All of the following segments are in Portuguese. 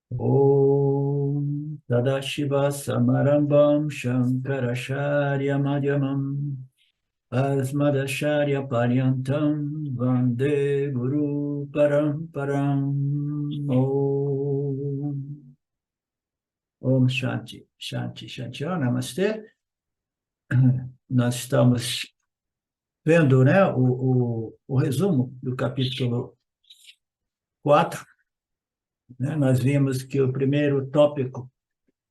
Om Sadashiva Samarambam Shankaracharya Madhyamam Asmadacharya Paryantam Vande Guru Paramparam. Om Shanti, Shanti, Shanti. Namastê. Nós estamos vendo, né, o resumo do capítulo 4. Né? Nós vimos que o primeiro tópico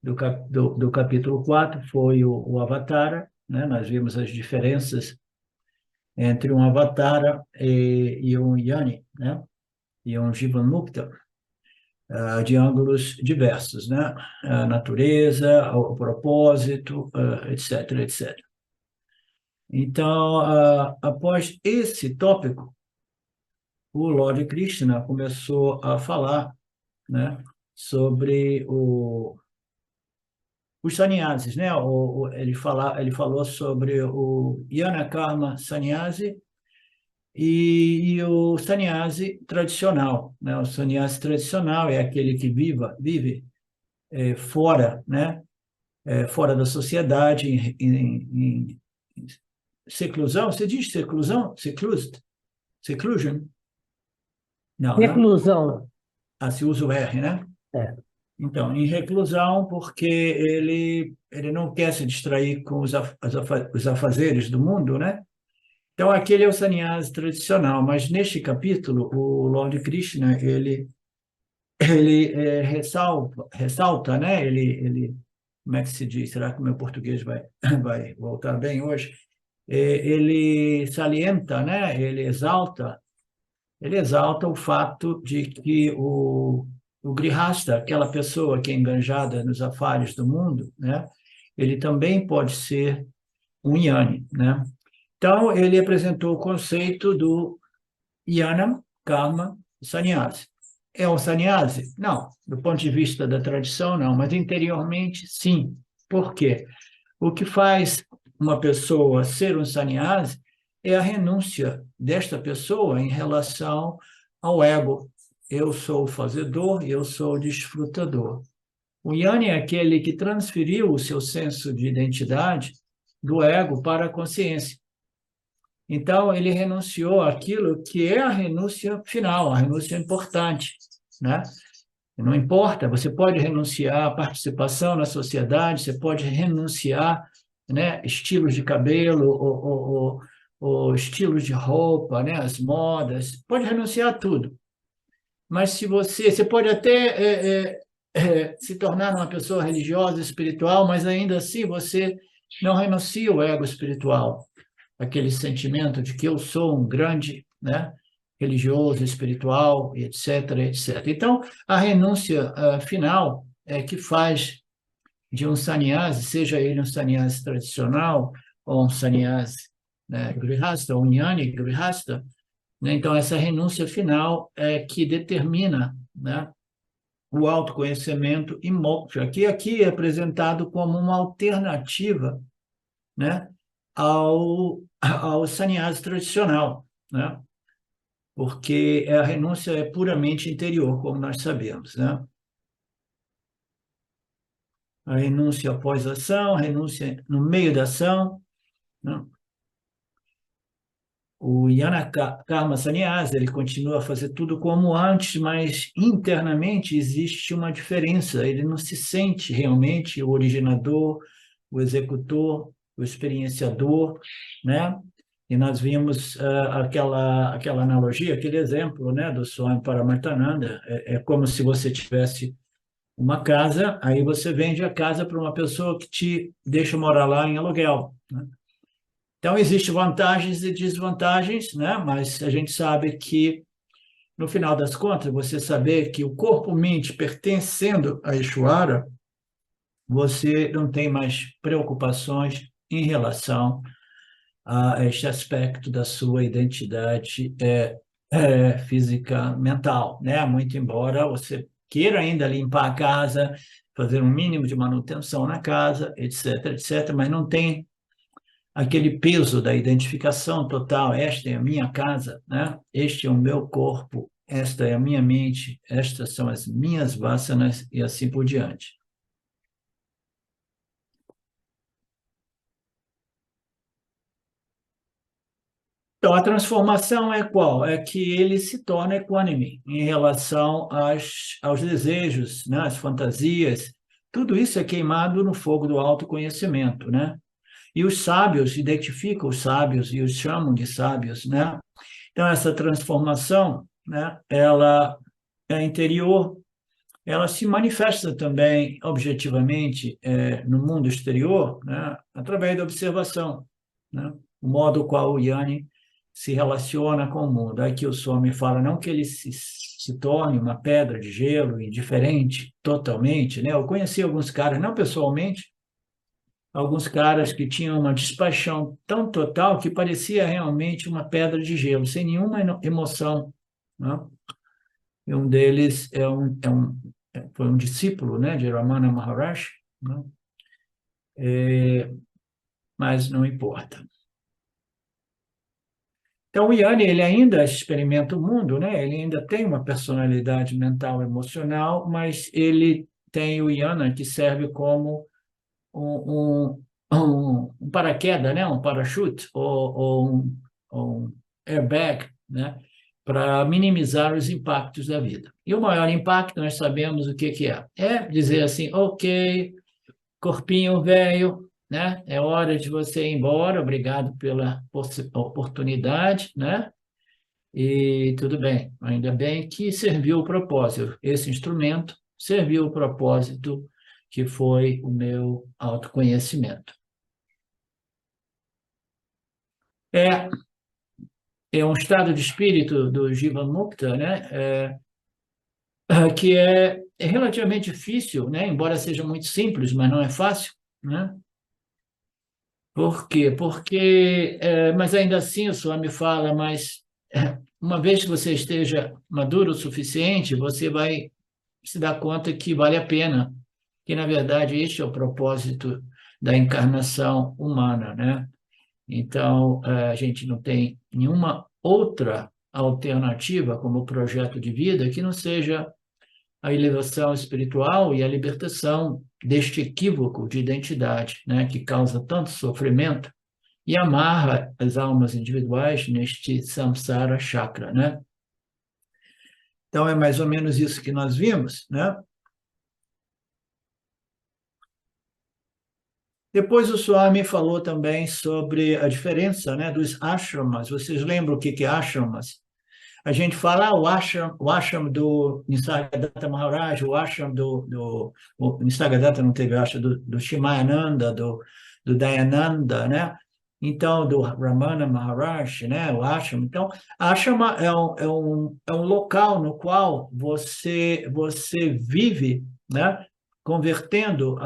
do capítulo 4 foi o Avatara, né? Nós vimos as diferenças entre um Avatara e um Yani, né? E um Jivanmukta, de ângulos diversos, né? A natureza, o propósito, etc, etc. Então, após esse tópico, o Lord Krishna começou a falar, né, sobre os sannyasis, né? Ele falou sobre o Yana Karma Sannyasi e o sannyasi tradicional, né? O sannyasi tradicional é aquele que vive fora, né? Fora da sociedade, em seclusão. Você diz seclusão? Seclusion? Não, né? Reclusão. Ah, se usa o R, né? É. Então, em reclusão, porque ele não quer se distrair com os afazeres do mundo, né? Então, aquele é o sannyasi tradicional, mas neste capítulo, o Lord Krishna, ele ressalta, né? Como é que se diz? Será que o meu português vai voltar bem hoje? Ele salienta, né? Ele exalta o fato de que o grihasta, aquela pessoa que é enganjada nos afares do mundo, né? Ele também pode ser um Jnani, né? Então, ele apresentou o conceito do Jnana Karma Sannyasi. É um sannyasi? Não. Do ponto de vista da tradição, não. Mas interiormente, sim. Por quê? O que faz uma pessoa ser um sannyasi é a renúncia desta pessoa em relação ao ego. Eu sou o fazedor, eu sou o desfrutador. O Jnani é aquele que transferiu o seu senso de identidade do ego para a consciência. Então, ele renunciou àquilo que é a renúncia final, a renúncia importante, né? Não importa, você pode renunciar à participação na sociedade, você pode renunciar, né, estilos de cabelo, ou estilos de roupa, né, as modas, pode renunciar a tudo. Mas se você pode até se tornar uma pessoa religiosa, espiritual, mas ainda assim você não renuncia ao ego espiritual, aquele sentimento de que eu sou um grande, né, religioso, espiritual, etc, etc. Então, a renúncia final é que faz de um sannyasi, seja ele um sannyasi tradicional ou um sannyasi, né, grihasta, um jnani grihasta, né? Então, essa renúncia final é que determina, né, o autoconhecimento e moksha, que aqui é apresentado como uma alternativa, né, ao sannyasi tradicional, né? Porque a renúncia é puramente interior, como nós sabemos, né? A renúncia após a ação, a renúncia no meio da ação, né? O Yana Karma Sannyasa, ele continua a fazer tudo como antes, mas internamente existe uma diferença. Ele não se sente realmente o originador, o executor, o experienciador, né? E nós vimos aquela analogia, aquele exemplo, né, do Swami Paramartananda. É como se você tivesse uma casa, aí você vende a casa para uma pessoa que te deixa morar lá em aluguel, né? Então, existem vantagens e desvantagens, né? Mas a gente sabe que, no final das contas, você saber que o corpo-mente pertencendo a Ishvara, você não tem mais preocupações em relação a este aspecto da sua identidade física mental, né? Muito embora você queira ainda limpar a casa, fazer um mínimo de manutenção na casa, etc, etc, mas não tem aquele peso da identificação total. Esta é a minha casa, né? Este é o meu corpo esta é a minha mente, estas são as minhas vasanas e assim por diante. Então, a transformação é qual? É que ele se torna equânime em relação aos desejos, né? Às fantasias. Tudo isso é queimado no fogo do autoconhecimento, né? E os sábios identificam os sábios e os chamam de sábios, né? Então, essa transformação, né? Ela é interior, ela se manifesta também objetivamente no mundo exterior, né? Através da observação, né? O modo qual o Yanni se relaciona com o mundo. Aqui o Swami fala não que ele se torne uma pedra de gelo indiferente totalmente, né? Eu conheci alguns caras, não pessoalmente, alguns caras que tinham uma despaixão tão total que parecia realmente uma pedra de gelo, sem nenhuma emoção, né? E um deles foi um discípulo, né, de Ramana Maharshi, né? Mas não importa. Então, o Yanni, ele ainda experimenta o mundo, né? Ele ainda tem uma personalidade mental e emocional, mas ele tem o Yana, que serve como um paraquedas, né? Um parachute ou um airbag, né? Para minimizar os impactos da vida. E o maior impacto, nós sabemos o que é. É dizer assim, ok, corpinho velho, né? É hora de você ir embora, obrigado pela oportunidade, né? E tudo bem, ainda bem que serviu o propósito. Esse instrumento serviu o propósito que foi o meu autoconhecimento. É, é um estado de espírito do Jivan Mukta, né? Que é relativamente difícil, né? Embora seja muito simples, mas não é fácil, né? Por quê? Porque, mas ainda assim o Swami fala, mas uma vez que você esteja maduro o suficiente, você vai se dar conta que vale a pena, que na verdade este é o propósito da encarnação humana, né? Então, a gente não tem nenhuma outra alternativa como projeto de vida que não seja a elevação espiritual e a libertação deste equívoco de identidade, né, que causa tanto sofrimento e amarra as almas individuais neste samsara chakra, né? Então é mais ou menos isso que nós vimos, né? Depois o Swami falou também sobre a diferença, né, dos ashramas. Vocês lembram o que é ashramas? A gente fala o ashram do Nisargadatta Maharaj, o ashram o Nisargadatta não teve ashram do Shimayananda, do Dayananda, né? Então, do Ramana Maharaj, né? O ashram. Então, ashram é um local no qual você vive, né? Convertendo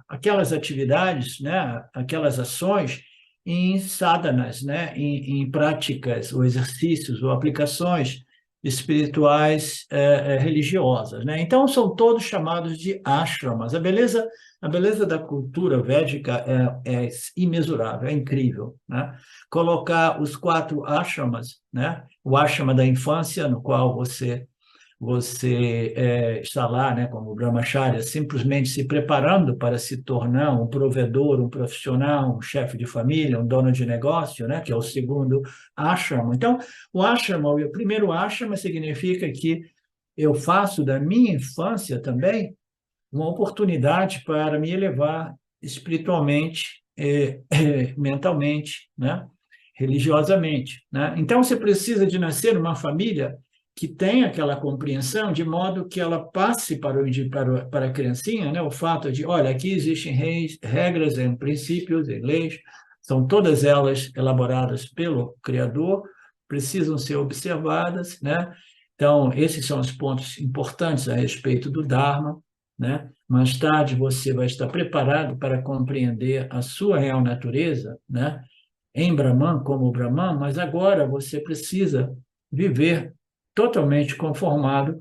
aquelas atividades, né? Aquelas ações em sadhanas, né? em práticas ou exercícios ou aplicações espirituais religiosas, né? Então são todos chamados de ashramas. A beleza da cultura védica é imensurável, é incrível, né? Colocar os 4 ashramas, né? O ashrama da infância, no qual você está lá, né, como brahmacharya, simplesmente se preparando para se tornar um provedor, um profissional, um chefe de família, um dono de negócio, né, que é o segundo ashrama. Então, o primeiro ashrama significa que eu faço da minha infância também uma oportunidade para me elevar espiritualmente, mentalmente, né, religiosamente, né? Então, você precisa de nascer numa família que tem aquela compreensão, de modo que ela passe para a criancinha, né, o fato de, olha, aqui existem regras, princípios, leis, são todas elas elaboradas pelo Criador, precisam ser observadas, né? Então, esses são os pontos importantes a respeito do Dharma, né? Mais tarde você vai estar preparado para compreender a sua real natureza, né? Em Brahman, como Brahman, mas agora você precisa viver totalmente conformado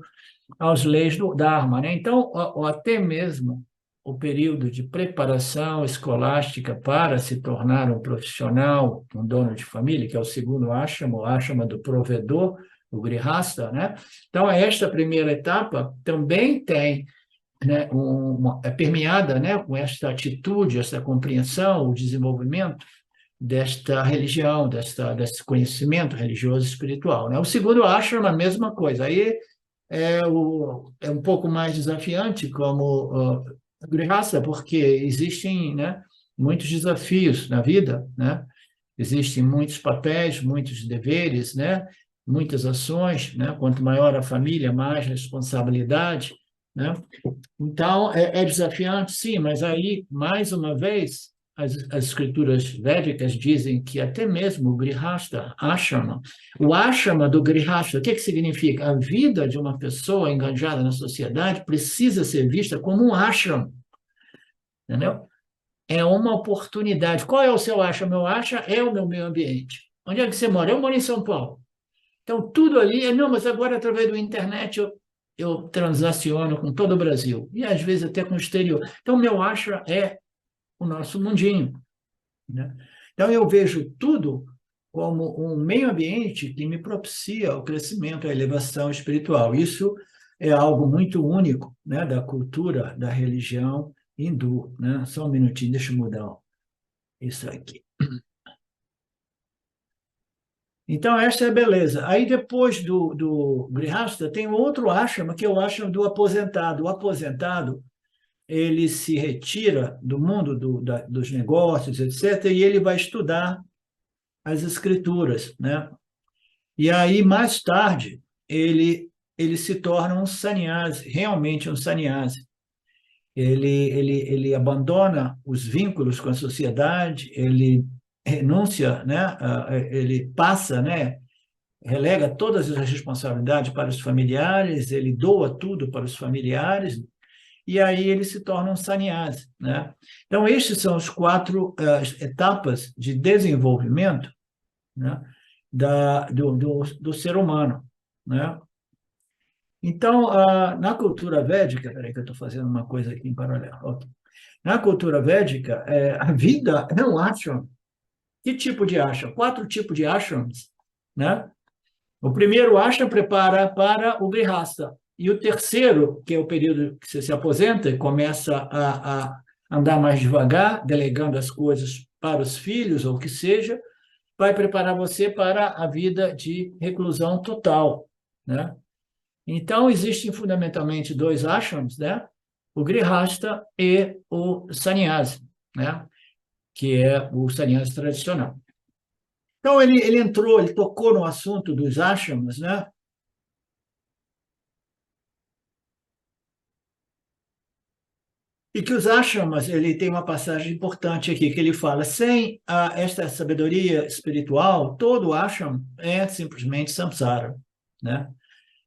às leis do Dharma, né? Então, ou até mesmo o período de preparação escolástica para se tornar um profissional, um dono de família, que é o segundo ashrama, o ashrama do provedor, o Grihasta, né? Então, esta primeira etapa também tem, né, é permeada, né, com esta atitude, essa compreensão, o desenvolvimento desta religião, desse conhecimento religioso e espiritual, né? O segundo ashrama, a mesma coisa. Aí é um pouco mais desafiante como Grihasta, porque existem, né, muitos desafios na vida, né? Existem muitos papéis, muitos deveres, né? Muitas ações, né? Quanto maior a família, mais responsabilidade, né? Então, é desafiante, sim, mas aí, mais uma vez, as escrituras védicas dizem que até mesmo o Grihasta, ashrama, o ashrama do Grihasta, o que significa? A vida de uma pessoa engajada na sociedade precisa ser vista como um ashrama, entendeu? É uma oportunidade. Qual é o seu acha? O meu acha é o meu meio ambiente. Onde é que você mora? Eu moro em São Paulo. Então, tudo ali não, mas agora, através da internet, eu transaciono com todo o Brasil, e às vezes até com o exterior. Então, o meu acha é o nosso mundinho, né? Então, eu vejo tudo como um meio ambiente que me propicia o crescimento, a elevação espiritual. Isso é algo muito único, né, da cultura, da religião hindu, né? Só um minutinho, deixa eu mudar isso aqui. Então, essa é a beleza. Aí, depois do Grihasta, tem outro ashrama, que é o ashrama do aposentado. O aposentado, ele se retira do mundo dos negócios, etc., e ele vai estudar as escrituras, né? E aí, mais tarde, ele se torna um sannyasi, realmente um sannyasi. Ele abandona os vínculos com a sociedade, ele renúncia, né? Ele passa, né? Relega todas as responsabilidades para os familiares, ele doa tudo para os familiares, e aí ele se torna um sannyasi, né? Então, estes são os quatro etapas de desenvolvimento, né? Do ser humano, né? Então, na cultura védica, peraí que eu estou fazendo uma coisa aqui em paralelo. Okay. Na cultura védica, a vida é um ashram. Que tipo de ashram? Quatro tipos de ashrams, né? O primeiro ashram prepara para o grihasta. E o terceiro, que é o período que você se aposenta e começa a andar mais devagar, delegando as coisas para os filhos ou o que seja, vai preparar você para a vida de reclusão total, né? Então, existem fundamentalmente dois ashrams, né? O grihasta e o sannyasi, né? Que é o sannyasi tradicional. Então, ele entrou, ele tocou no assunto dos ashrams, né? E que os ashrams, ele tem uma passagem importante aqui, que ele fala, sem esta sabedoria espiritual, todo ashram é simplesmente samsara, né?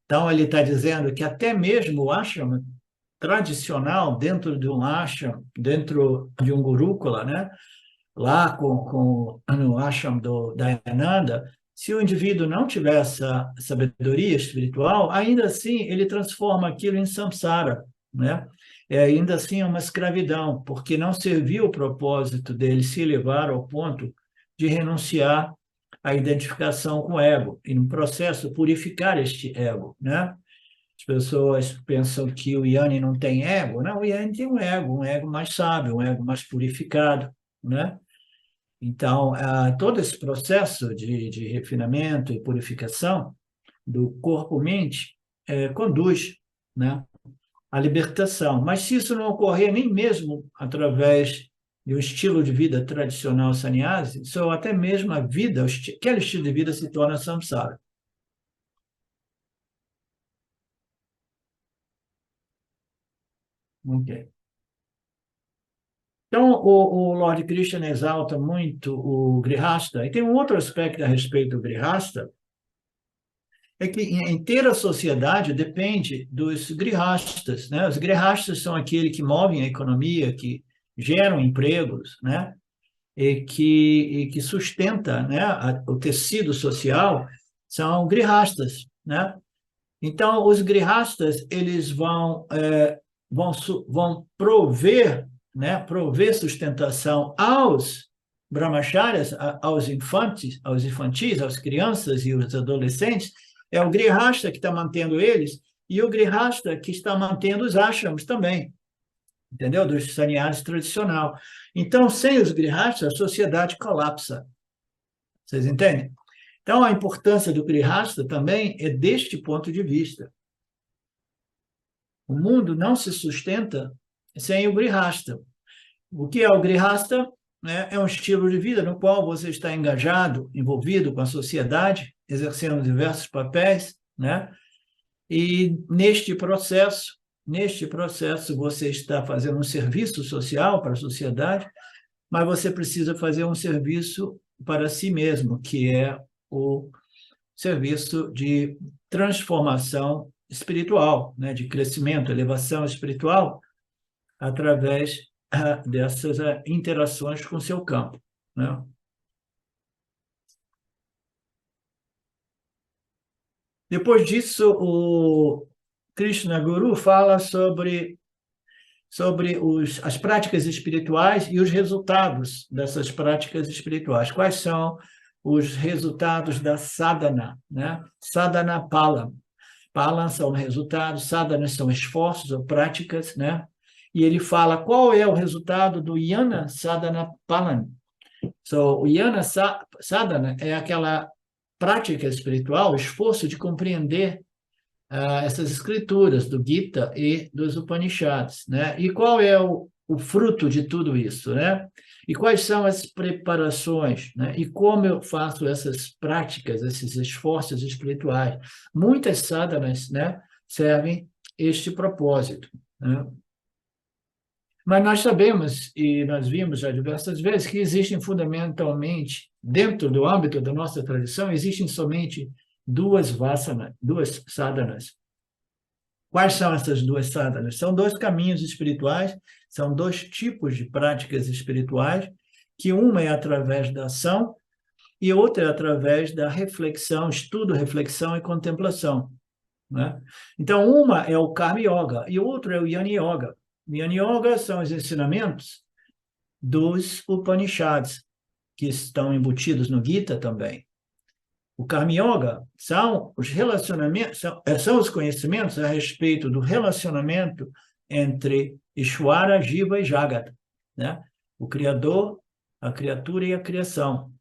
Então, ele está dizendo que até mesmo o ashram tradicional, dentro de um ashram, dentro de um gurukula, né? Lá no ashram do Dayananda, se o indivíduo não tiver essa sabedoria espiritual, ainda assim ele transforma aquilo em samsara, né? Ainda assim é uma escravidão, porque não serviu o propósito dele se elevar ao ponto de renunciar à identificação com o ego, e no processo purificar este ego, né? As pessoas pensam que o Yanni não tem ego. Não, o Yanni tem um ego mais sábio, um ego mais purificado, né? Então, todo esse processo de refinamento e purificação do corpo-mente conduz, né, à libertação. Mas se isso não ocorrer nem mesmo através de um estilo de vida tradicional sannyasi, ou até mesmo a vida, aquele estilo de vida se torna samsara. Ok. Então, o Lord Krishna exalta muito o Grihasta, e tem um outro aspecto a respeito do Grihasta, é que a inteira sociedade depende dos grihastas, né? Os grihastas são aqueles que movem a economia, que geram empregos, né? E que sustenta, né, o tecido social, são grihastas, né? Então, os grihastas, eles vão prover, né, prover sustentação aos brahmacharyas, aos infantis, aos crianças e os adolescentes, É o Grihasta que está mantendo eles e o Grihasta que está mantendo os ashrams também, entendeu? Dos sannyasis tradicional. Então, sem os Grihastas, a sociedade colapsa. Vocês entendem? Então, a importância do Grihasta também é deste ponto de vista. O mundo não se sustenta sem o Grihasta. O que é o Grihasta? É um estilo de vida no qual você está engajado, envolvido com a sociedade, exercendo diversos papéis, né? E neste processo você está fazendo um serviço social para a sociedade, mas você precisa fazer um serviço para si mesmo, que é o serviço de transformação espiritual, né? De crescimento, elevação espiritual, através dessas interações com o seu campo, né? Depois disso, o Krishna Guru fala sobre as práticas espirituais e os resultados dessas práticas espirituais. Quais são os resultados da sadhana, né? Sadhana pala. Pala são resultados, sadhana são esforços ou práticas, né? E ele fala qual é o resultado do yana sadhana palan. So, o yana sadhana é aquela prática espiritual, o esforço de compreender essas escrituras do Gita e dos Upanishads, né? E qual é o fruto de tudo isso, né? E quais são as preparações, né? E como eu faço essas práticas, esses esforços espirituais? Muitas sadhanas, né, servem este propósito, né? Mas nós sabemos, e nós vimos já diversas vezes, que existem fundamentalmente, dentro do âmbito da nossa tradição, existem somente duas vasanas, duas sadhanas. Quais são essas duas sadhanas? São dois caminhos espirituais, são dois tipos de práticas espirituais, que uma é através da ação e outra é através da reflexão, estudo, reflexão e contemplação, né? Então, uma é o Karma Yoga e o outro é o Jnana Yoga. O Jnana Yoga são os ensinamentos dos Upanishads, que estão embutidos no Gita também. O Karma Yoga são os relacionamentos, são os conhecimentos a respeito do relacionamento entre Ishvara, Jiva e Jagat, né? O Criador, a criatura e a criação,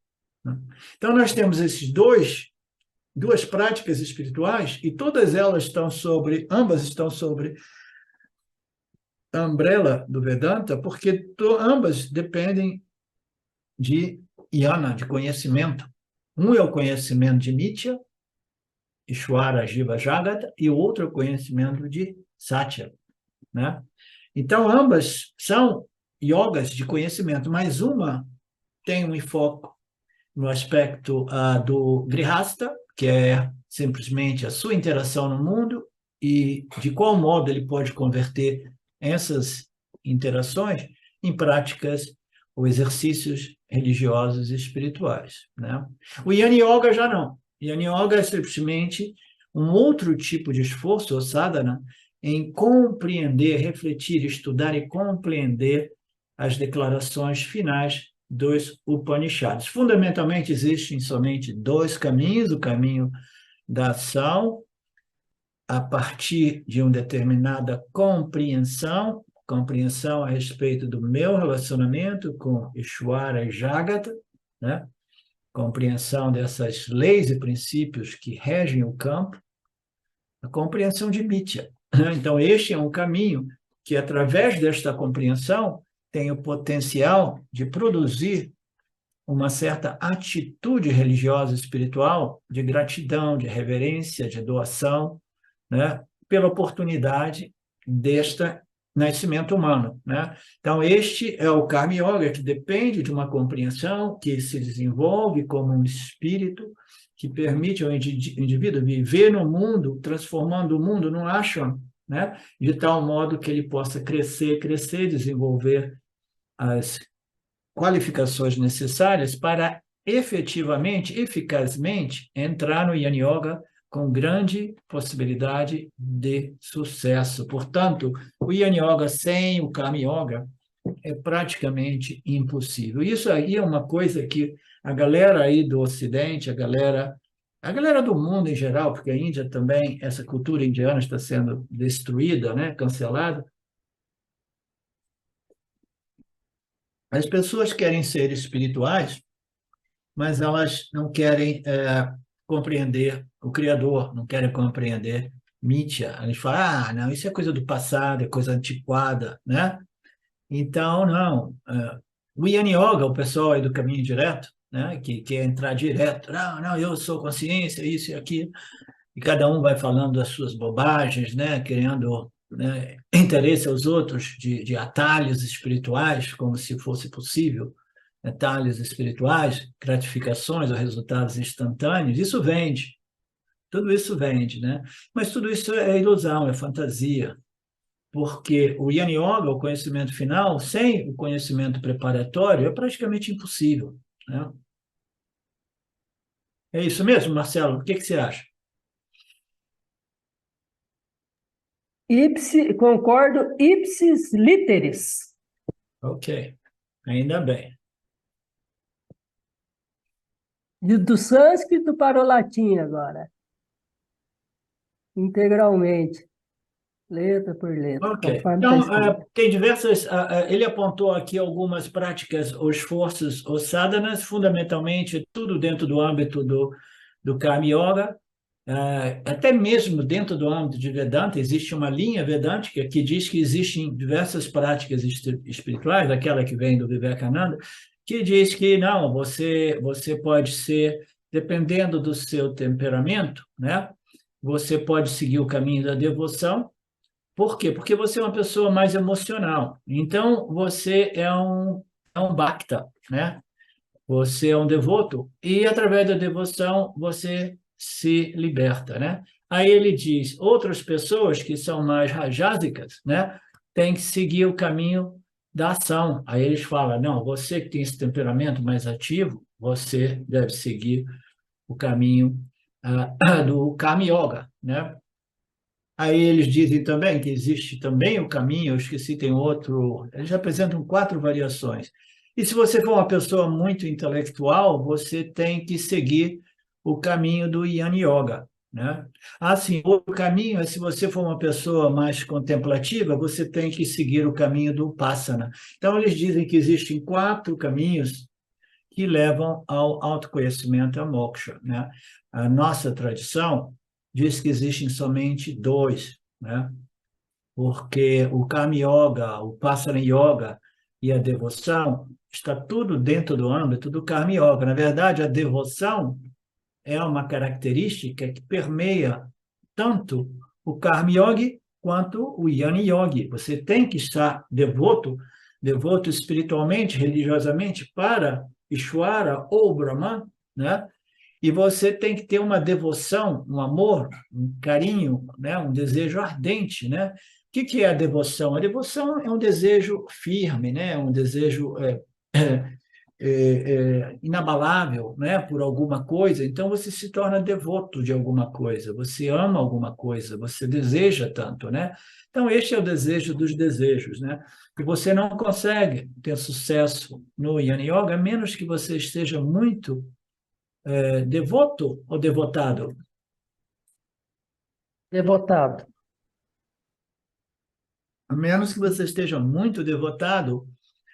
né? Então, nós temos esses duas práticas espirituais e todas elas ambas estão sobre a umbrella do Vedanta, porque ambas dependem de jnana, de conhecimento. Um é o conhecimento de Nitya, Ishvara, Jiva, Jagata, e o outro é o conhecimento de Satya, né? Então, ambas são yogas de conhecimento, mas uma tem um enfoque no aspecto do Grihasta, que é simplesmente a sua interação no mundo e de qual modo ele pode converter essas interações em práticas ou exercícios religiosos e espirituais, né? O Jnana Yoga já não. O Jnana Yoga é simplesmente um outro tipo de esforço, ou sadhana, em compreender, refletir, estudar e compreender as declarações finais dos Upanishads. Fundamentalmente, existem somente dois caminhos: o caminho da ação, a partir de uma determinada compreensão a respeito do meu relacionamento com Ishvara e Jagata, né? Compreensão dessas leis e princípios que regem o campo, a compreensão de Mitya. Então, este é um caminho que, através desta compreensão, tem o potencial de produzir uma certa atitude religiosa e espiritual de gratidão, de reverência, de doação, né, pela oportunidade deste nascimento humano, né? Então, este é o Karma Yoga, que depende de uma compreensão que se desenvolve como um espírito que permite ao indivíduo viver no mundo, transformando o mundo num ashram, né? De tal modo que ele possa crescer, desenvolver as qualificações necessárias para efetivamente, eficazmente, entrar no Jnana Yoga com grande possibilidade de sucesso. Portanto, o Jnana Yoga sem o Karma Yoga é praticamente impossível. Isso aí é uma coisa que a galera aí do Ocidente, a galera A galera do mundo em geral, porque a Índia também, essa cultura indiana está sendo destruída, né, cancelada. As pessoas querem ser espirituais, mas elas não querem compreender o Criador, não querem compreender Mitya. Eles falam, não, isso é coisa do passado, é coisa antiquada, né? Então, não. O Yin Yoga, o pessoal aí do caminho direto, né, que quer entrar direto, não, eu sou consciência, isso e aquilo, e cada um vai falando as suas bobagens, né, criando, né, interesse aos outros de atalhos espirituais, como se fosse possível atalhos espirituais, gratificações ou resultados instantâneos, isso vende. Tudo isso vende, né? Mas tudo isso é ilusão, é fantasia, porque o Yin Yoga, o conhecimento final, sem o conhecimento preparatório, é praticamente impossível, né? É isso mesmo, Marcelo? O que você acha? Concordo ipsis literis. Ok, ainda bem. Do sânscrito para o latim agora, integralmente, letra por letra, Ok. conforme está Então, escrito. tem diversas. Ele apontou aqui algumas práticas, os esforços, os sadhanas, fundamentalmente tudo dentro do âmbito do Karma Yoga. Até mesmo dentro do âmbito de Vedanta, existe uma linha vedântica que diz que existem diversas práticas espirituais, aquela que vem do Vivekananda, que diz que não, você pode ser, dependendo do seu temperamento, né? Você pode seguir o caminho da devoção. Por quê? Porque você é uma pessoa mais emocional. Então, você é um bhakta, né? Você é um devoto e, através da devoção, você se liberta, né? Aí ele diz, outras pessoas que são mais rajásicas, né? Têm que seguir o caminho da ação. Aí eles falam, não, você que tem esse temperamento mais ativo, você deve seguir o caminho do Karma Yoga, né? Aí eles dizem também que existe também o caminho, eu esqueci, tem outro, eles apresentam 4 variações. E se você for uma pessoa muito intelectual, você tem que seguir o caminho do Yin Yoga, né? Assim, o caminho é se você for uma pessoa mais contemplativa, você tem que seguir o caminho do Vipassana. Então eles dizem que existem 4 caminhos que levam ao autoconhecimento, a moksha, né? A nossa tradição diz que existem somente 2, né? Porque o Karma Yoga, o Vipassana Yoga e a devoção está tudo dentro do âmbito do Karma Yoga. Na verdade, a devoção é uma característica que permeia tanto o Karma Yoga quanto o Jnana Yoga. Você tem que estar devoto espiritualmente, religiosamente para Ishvara ou Brahman, né? E você tem que ter uma devoção, um amor, um carinho, né? Um desejo ardente, né? O que é a devoção? A devoção é um desejo firme, né? Um desejo inabalável, né, por alguma coisa, então você se torna devoto de alguma coisa, você ama alguma coisa, você deseja tanto, né? Então, este é o desejo dos desejos, né? E você não consegue ter sucesso no Yin Yoga, a menos que você esteja muito devoto ou devotado. Devotado. A menos que você esteja muito devotado,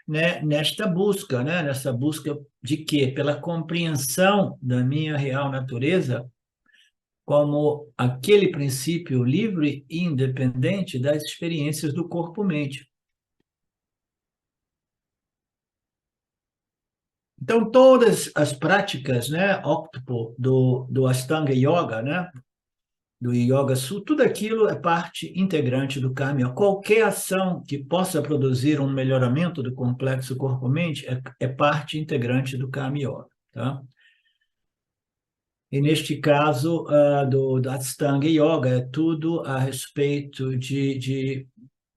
né, nesta busca, né, nessa busca de quê? Pela compreensão da minha real natureza como aquele princípio livre e independente das experiências do corpo-mente. Então, todas as práticas, né, octuple do Ashtanga Yoga, né, do Yoga Sutra, tudo aquilo é parte integrante do Karma Yoga. Qualquer ação que possa produzir um melhoramento do complexo corpo-mente é parte integrante do Karma Yoga, tá? E neste caso, do Ashtanga Yoga, é tudo a respeito de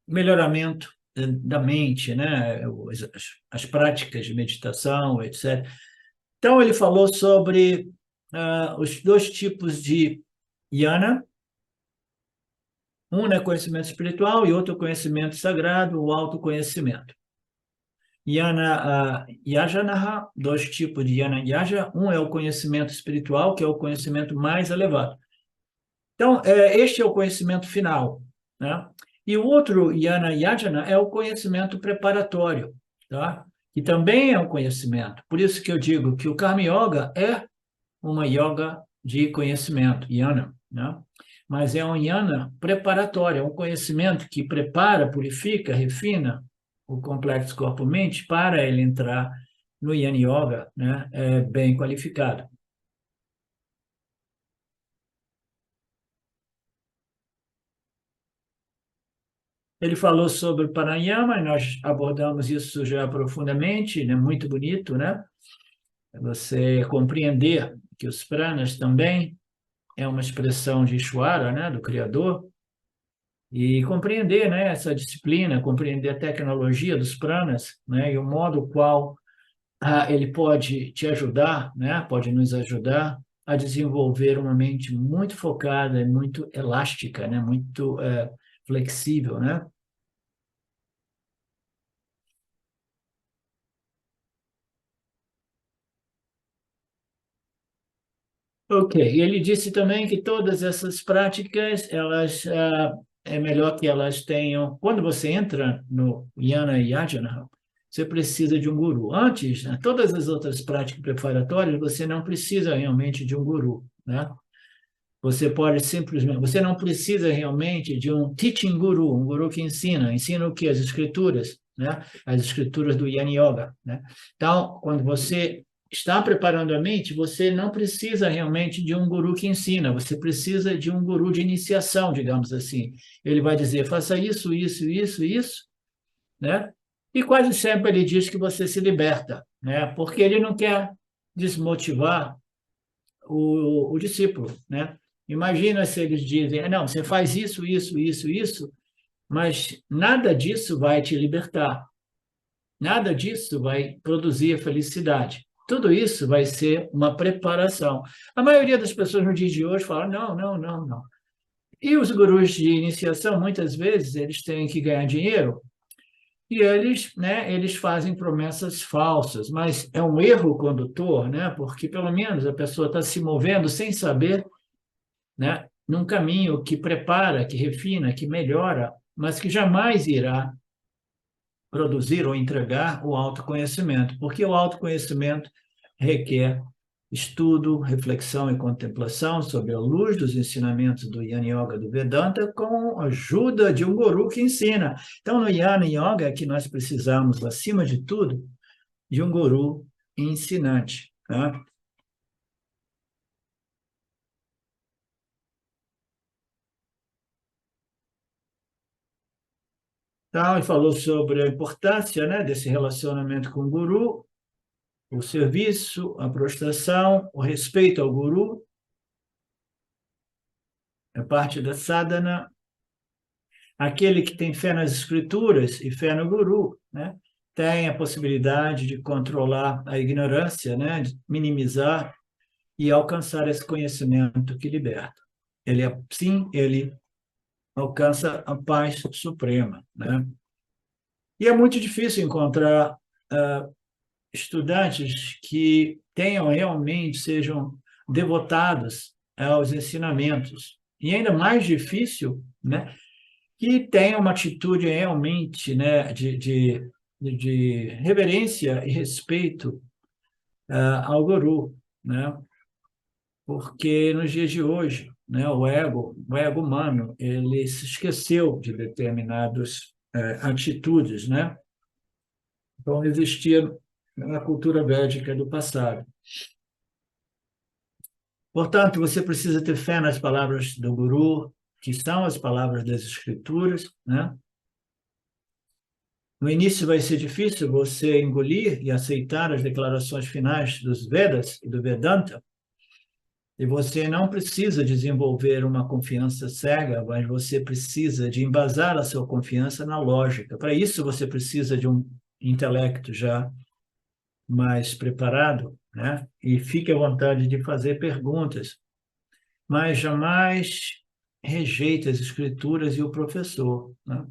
melhoramento da mente, né? As práticas de meditação, etc. Então, ele falou sobre os 2 tipos de jnana, um é conhecimento espiritual e outro conhecimento sagrado, o autoconhecimento. Yajanaha, dois tipos de Yana Yaja. Um é o conhecimento espiritual, que é o conhecimento mais elevado. Então, este é o conhecimento final, né? E o outro, Yana Yajana, é o conhecimento preparatório, tá? Que também é um conhecimento. Por isso que eu digo que o Karma Yoga é uma yoga de conhecimento, Yana, né? Mas é um Yana preparatório, é um conhecimento que prepara, purifica, refina o complexo corpo-mente para ele entrar no Yana Yoga, né? Bem qualificado. Ele falou sobre o pranayama, e nós abordamos isso já profundamente, né? Muito bonito, né? Você compreender que os pranas também é uma expressão de Ishvara, né? Do Criador, e compreender, né? Essa disciplina, compreender a tecnologia dos pranas, né? E o modo qual ele pode te ajudar, né? Pode nos ajudar a desenvolver uma mente muito focada e muito elástica, né? Muito flexível, né? Ok, e ele disse também que todas essas práticas, é melhor que elas tenham, quando você entra no Jnana Yajna, você precisa de um guru. Antes, né, todas as outras práticas preparatórias, você não precisa realmente de um guru, né? Você pode simplesmente, você não precisa realmente de um teaching guru, um guru que ensina o que? As escrituras, né? As escrituras do Jnana Yoga, né? Então, quando você está preparando a mente, você não precisa realmente de um guru que ensina, você precisa de um guru de iniciação, digamos assim. Ele vai dizer, faça isso, isso, isso, isso, né? E quase sempre ele diz que você se liberta, né? Porque ele não quer desmotivar o discípulo, né? Imagina se eles dizem, não, você faz isso, isso, isso, isso, mas nada disso vai te libertar, nada disso vai produzir a felicidade. Tudo isso vai ser uma preparação. A maioria das pessoas no dia de hoje fala, não, não, não, não. E os gurus de iniciação, muitas vezes, eles têm que ganhar dinheiro e eles, né, eles fazem promessas falsas, mas é um erro condutor, né, porque pelo menos a pessoa está se movendo sem saber, né, num caminho que prepara, que refina, que melhora, mas que jamais irá produzir ou entregar o autoconhecimento, porque o autoconhecimento requer estudo, reflexão e contemplação sobre a luz dos ensinamentos do Jnana Yoga do Vedanta com a ajuda de um guru que ensina. Então, no Jnana Yoga é que nós precisamos, acima de tudo, de um guru ensinante. Tá? Então, ele falou sobre a importância, né, desse relacionamento com o guru, o serviço, a prostração, o respeito ao guru, é parte da sadhana. Aquele que tem fé nas escrituras e fé no guru, né, tem a possibilidade de controlar a ignorância, né, de minimizar e alcançar esse conhecimento que liberta. Ele, sim, ele alcança a paz suprema, né? E é muito difícil encontrar estudantes que tenham realmente, sejam devotados aos ensinamentos. E ainda mais difícil, né, que tenham uma atitude realmente, né, de reverência e respeito ao guru, né? Porque nos dias de hoje, né, o ego humano, ele se esqueceu de determinadas atitudes, né? Então, existia na cultura védica do passado. Portanto, você precisa ter fé nas palavras do Guru, que são as palavras das Escrituras, né? No início vai ser difícil você engolir e aceitar as declarações finais dos Vedas e do Vedanta, e você não precisa desenvolver uma confiança cega, mas você precisa de embasar a sua confiança na lógica. Para isso, você precisa de um intelecto já mais preparado, né? E fique à vontade de fazer perguntas, mas jamais, rejeite as escrituras e o professor, né?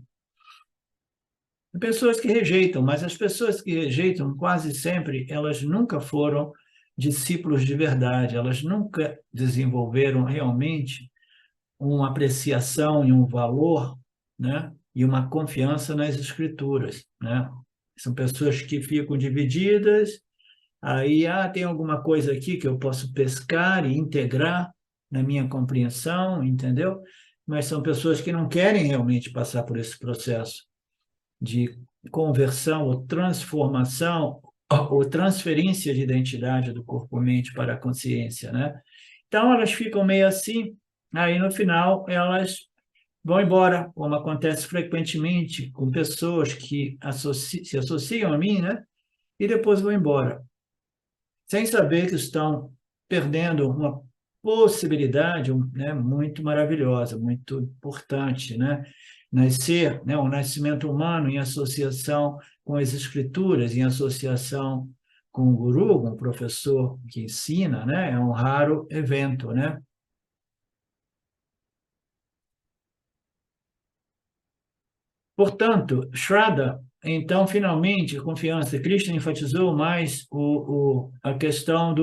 Pessoas que rejeitam, mas as pessoas que rejeitam, quase sempre, elas nunca foram discípulos de verdade, elas nunca desenvolveram realmente uma apreciação e um valor, né? E uma confiança nas escrituras, né? São pessoas que ficam divididas, aí, tem alguma coisa aqui que eu posso pescar e integrar na minha compreensão, entendeu? Mas são pessoas que não querem realmente passar por esse processo de conversão ou transformação ou transferência de identidade do corpo-mente para a consciência, né? Então, elas ficam meio assim, aí no final elas vão embora, como acontece frequentemente com pessoas que se associam a mim, né? E depois vão embora, sem saber que estão perdendo uma possibilidade, né, muito maravilhosa, muito importante, né? Nascer, né, o nascimento humano em associação com as escrituras, em associação com o guru, com o professor que ensina, né? É um raro evento, né? Portanto, Shraddha, então, finalmente, a confiança. Krishna enfatizou mais a questão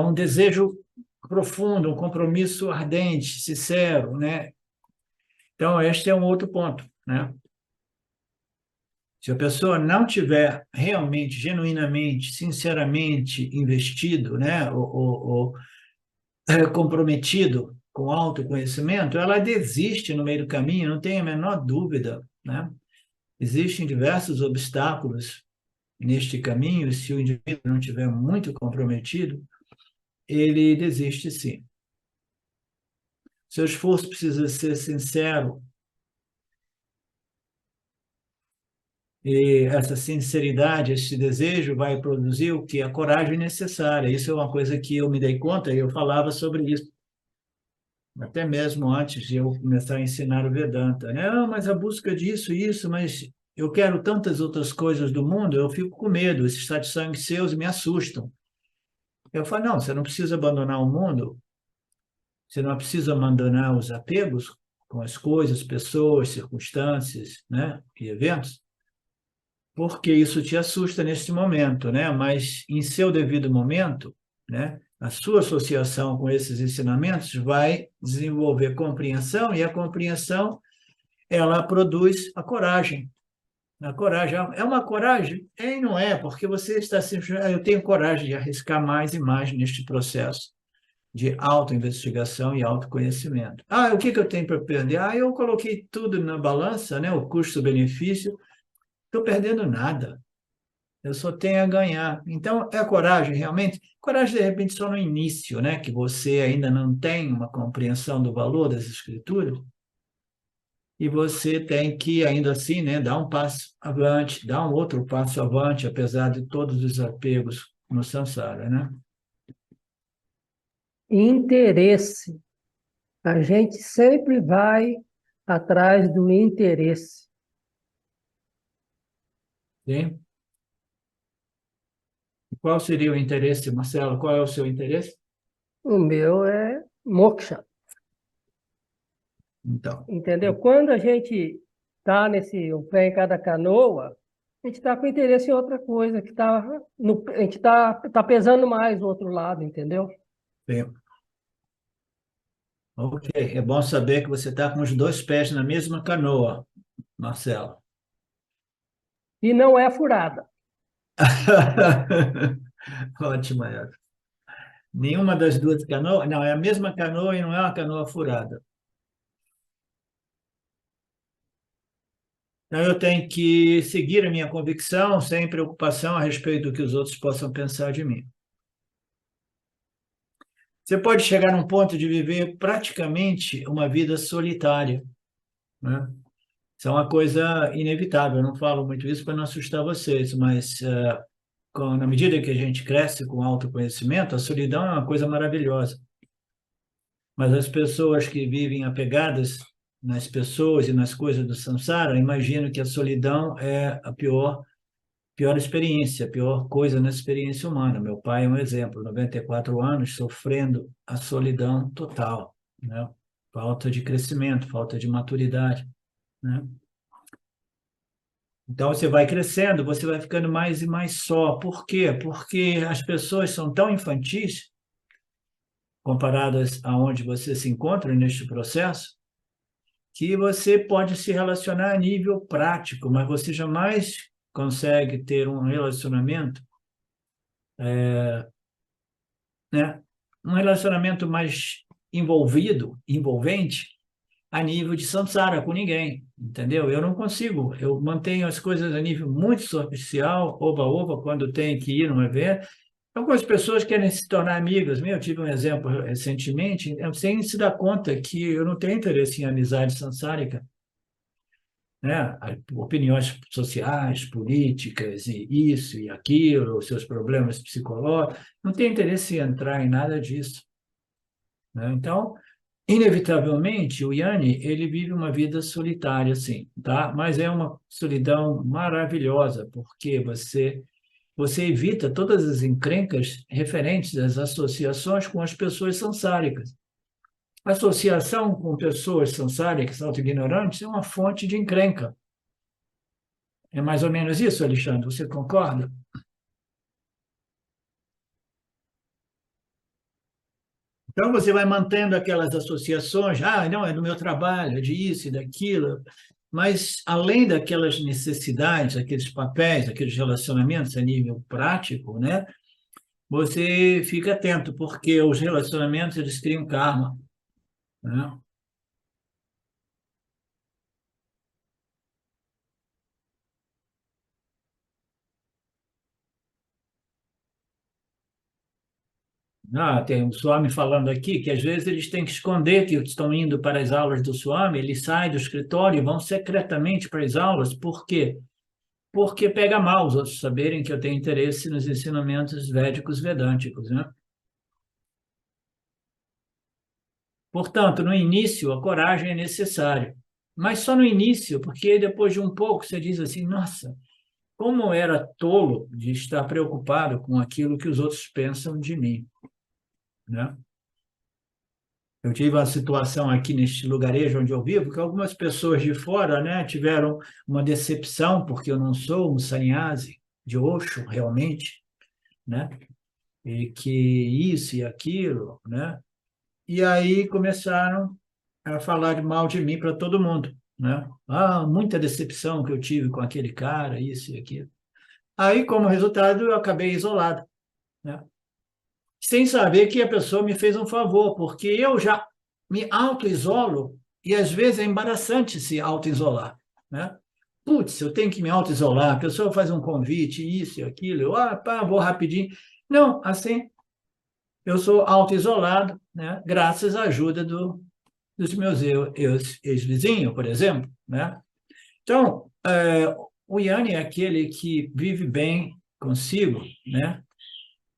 um desejo profundo, um compromisso ardente, sincero, né? Então, este é um outro ponto, né? Se a pessoa não tiver realmente, genuinamente, sinceramente investido, né, ou comprometido com o autoconhecimento, ela desiste no meio do caminho, não tem a menor dúvida, né? Existem diversos obstáculos neste caminho, e se o indivíduo não estiver muito comprometido, ele desiste sim. Seu esforço precisa ser sincero, e essa sinceridade, esse desejo vai produzir o que? A coragem necessária. Isso é uma coisa que eu me dei conta, e eu falava sobre isso, até mesmo antes de eu começar a ensinar o Vedanta, né? Mas a busca disso, isso, mas eu quero tantas outras coisas do mundo, eu fico com medo, esses satsangs seus me assustam. Eu falo, não, você não precisa abandonar o mundo, você não precisa abandonar os apegos com as coisas, pessoas, circunstâncias, né, e eventos, porque isso te assusta neste momento, né? Mas em seu devido momento, né, a sua associação com esses ensinamentos vai desenvolver compreensão e a compreensão ela produz a coragem. A coragem é uma coragem? É e não é, porque você está simplesmente, eu tenho coragem de arriscar mais e mais neste processo de autoinvestigação e autoconhecimento. O que eu tenho para perder? Eu coloquei tudo na balança, né? O custo-benefício, estou perdendo nada. Eu só tenho a ganhar. Então, é a coragem, realmente? Coragem, de repente, só no início, né? Que você ainda não tem uma compreensão do valor das escrituras, e você tem que, ainda assim, né, dar um passo avante, dar um outro passo avante, apesar de todos os apegos no samsara, né? Interesse. A gente sempre vai atrás do interesse. Sim? Qual seria o interesse, Marcelo? Qual é o seu interesse? O meu é moksha, Então, entendeu? Quando a gente está nesse o pé em cada canoa, a gente está com interesse em outra coisa, que a gente tá pesando mais o outro lado, entendeu? sim. Ok, é bom saber que você está com os dois pés na mesma canoa, Marcelo. E não é furada. Ótima essa. Nenhuma das duas canoas, não, é a mesma canoa e não é uma canoa furada. Então, eu tenho que seguir a minha convicção sem preocupação a respeito do que os outros possam pensar de mim. Você pode chegar num ponto de viver praticamente uma vida solitária, né? Isso é uma coisa inevitável. Eu não falo muito isso para não assustar vocês, mas na medida que a gente cresce com autoconhecimento, a solidão é uma coisa maravilhosa. Mas as pessoas que vivem apegadas nas pessoas e nas coisas do samsara, imaginam que a solidão é a pior experiência, a pior coisa na experiência humana. Meu pai é um exemplo, 94 anos, sofrendo a solidão total, né? Falta de crescimento, falta de maturidade, né? Então, você vai crescendo, você vai ficando mais e mais só. Por quê? Porque as pessoas são tão infantis, comparadas aonde você se encontra neste processo, que você pode se relacionar a nível prático, mas você jamais consegue ter um relacionamento, né? Um relacionamento mais envolvente, a nível de samsara com ninguém, entendeu? Eu não consigo, eu mantenho as coisas a nível muito superficial, oba-oba, quando tem que ir num evento. Algumas pessoas querem se tornar amigas. Eu tive um exemplo recentemente, sem se dar conta que eu não tenho interesse em amizade samsárica, né? Opiniões sociais, políticas, e isso e aquilo, os seus problemas psicológicos. Não tenho interesse em entrar em nada disso, né? Então, inevitavelmente, o Yanni, ele vive uma vida solitária, sim, tá? Mas é uma solidão maravilhosa, porque você evita todas as encrencas referentes às associações com as pessoas sansáricas. A associação com pessoas sansáricas, auto-ignorantes, é uma fonte de encrenca. É mais ou menos isso, Alexandre, você concorda? Então, você vai mantendo aquelas associações, não, é do meu trabalho, é disso e daquilo, mas, além daquelas necessidades, aqueles papéis, aqueles relacionamentos a nível prático, né, você fica atento, porque os relacionamentos, eles criam karma, né? Tem um Swami falando aqui que, às vezes, eles têm que esconder que estão indo para as aulas do Swami, eles saem do escritório e vão secretamente para as aulas, por quê? Porque pega mal os outros saberem que eu tenho interesse nos ensinamentos védicos vedânticos, né? Portanto, no início, a coragem é necessária, mas só no início, porque depois de um pouco você diz assim, nossa, como eu era tolo de estar preocupado com aquilo que os outros pensam de mim, né? Eu tive uma situação aqui neste lugarejo onde eu vivo, que algumas pessoas de fora, né, tiveram uma decepção, porque eu não sou um sannyasi de Osho, realmente, né? E que isso e aquilo, né? E aí começaram a falar mal de mim para todo mundo, né? Muita decepção que eu tive com aquele cara, isso e aquilo. Aí, como resultado, eu acabei isolado, né? Sem saber que a pessoa me fez um favor, porque eu já me auto-isolo e às vezes é embaraçante se auto-isolar, né? Putz, eu tenho que me auto-isolar, a pessoa faz um convite, isso e aquilo, vou rapidinho. Não, assim, eu sou auto-isolado, né? Graças à ajuda dos meus ex-vizinhos, por exemplo, né? Então, o Yanni é aquele que vive bem consigo, né?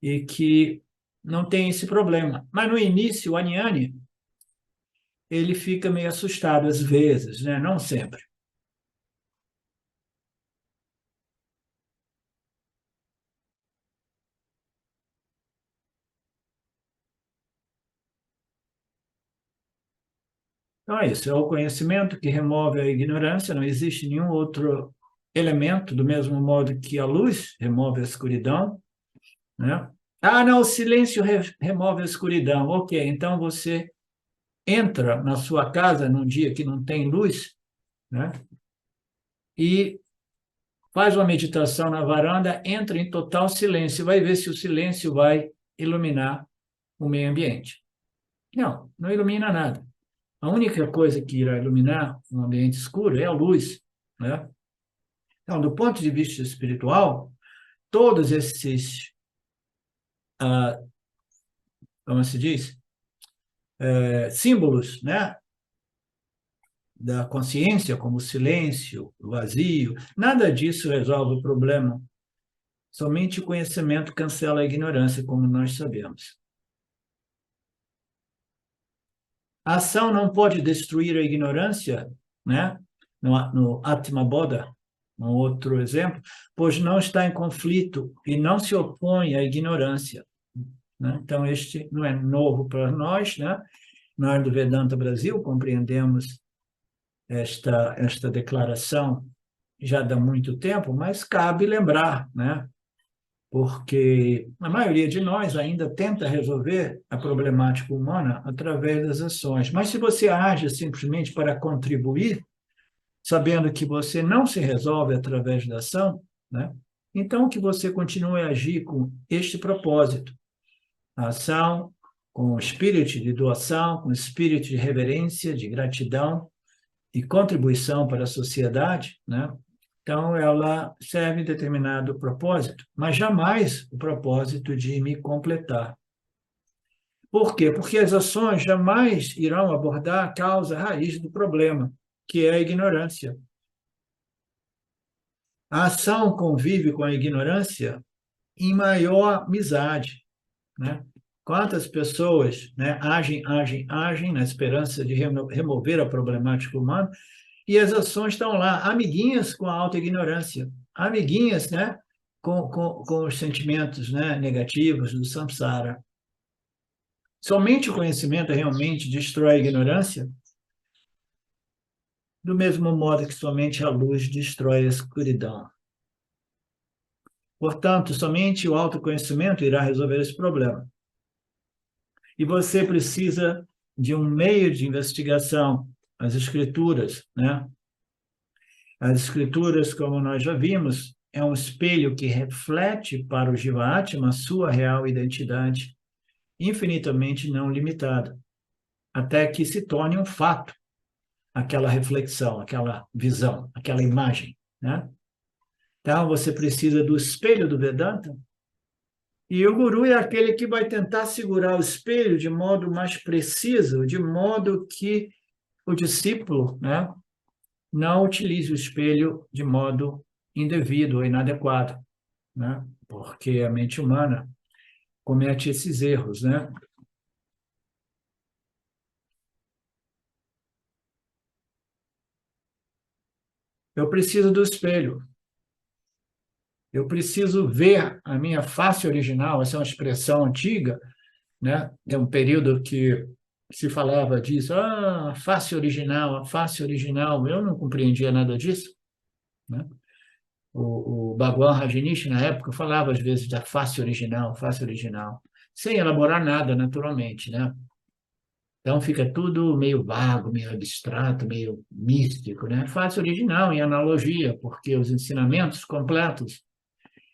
E que não tem esse problema. Mas no início, o Aniane, ele fica meio assustado às vezes, né? Não sempre. Então é isso, é o conhecimento que remove a ignorância, não existe nenhum outro elemento, do mesmo modo que a luz remove a escuridão, né? Não, o silêncio remove a escuridão. Ok, então você entra na sua casa num dia que não tem luz, né? E faz uma meditação na varanda, entra em total silêncio, vai ver se o silêncio vai iluminar o meio ambiente. Não, não ilumina nada. A única coisa que irá iluminar um ambiente escuro é a luz, né? Então, do ponto de vista espiritual, todos esses, ah, como se diz, símbolos, né, da consciência, como o silêncio, o vazio, nada disso resolve o problema. Somente o conhecimento cancela a ignorância, como nós sabemos. A ação não pode destruir a ignorância, né? No Atma Bodha, um outro exemplo, pois não está em conflito e não se opõe à ignorância, né? Então, este não é novo para nós, né? Nós do Vedanta Brasil compreendemos esta declaração já dá muito tempo, mas cabe lembrar, né? Porque a maioria de nós ainda tenta resolver a problemática humana através das ações. Mas se você age simplesmente para contribuir, sabendo que você não se resolve através da ação, né? Então que você continue a agir com este propósito, a ação com o espírito de doação, com o espírito de reverência, de gratidão e contribuição para a sociedade, né? Então, ela serve determinado propósito, mas jamais o propósito de me completar. Por quê? Porque as ações jamais irão abordar a causa raiz do problema, que é a ignorância. A ação convive com a ignorância em maior amizade, né? Quantas pessoas, né, agem na esperança de remover a problemática humana, e as ações estão lá, amiguinhas com a auto-ignorância, amiguinhas, né, com os sentimentos, né, negativos do samsara. Somente o conhecimento realmente destrói a ignorância, do mesmo modo que somente a luz destrói a escuridão. Portanto, somente o autoconhecimento irá resolver esse problema. E você precisa de um meio de investigação, as escrituras, né? As escrituras, como nós já vimos, é um espelho que reflete para o Jiva-Atma a sua real identidade, infinitamente não limitada, até que se torne um fato, aquela reflexão, aquela visão, aquela imagem, né? Então, você precisa do espelho do Vedanta, e o guru é aquele que vai tentar segurar o espelho de modo mais preciso, de modo que o discípulo, né, não utilize o espelho de modo indevido ou inadequado, né? Porque a mente humana comete esses erros, né? Eu preciso do espelho. Eu preciso ver a minha face original. Essa é uma expressão antiga, né? É um período que se falava disso. Ah, a face original, a face original. Eu não compreendia nada disso, né? O Bhagwan Rajneesh, na época, falava às vezes da face original, sem elaborar nada, naturalmente, né? Então fica tudo meio vago, meio abstrato, meio místico, né? Face original em analogia, porque os ensinamentos completos,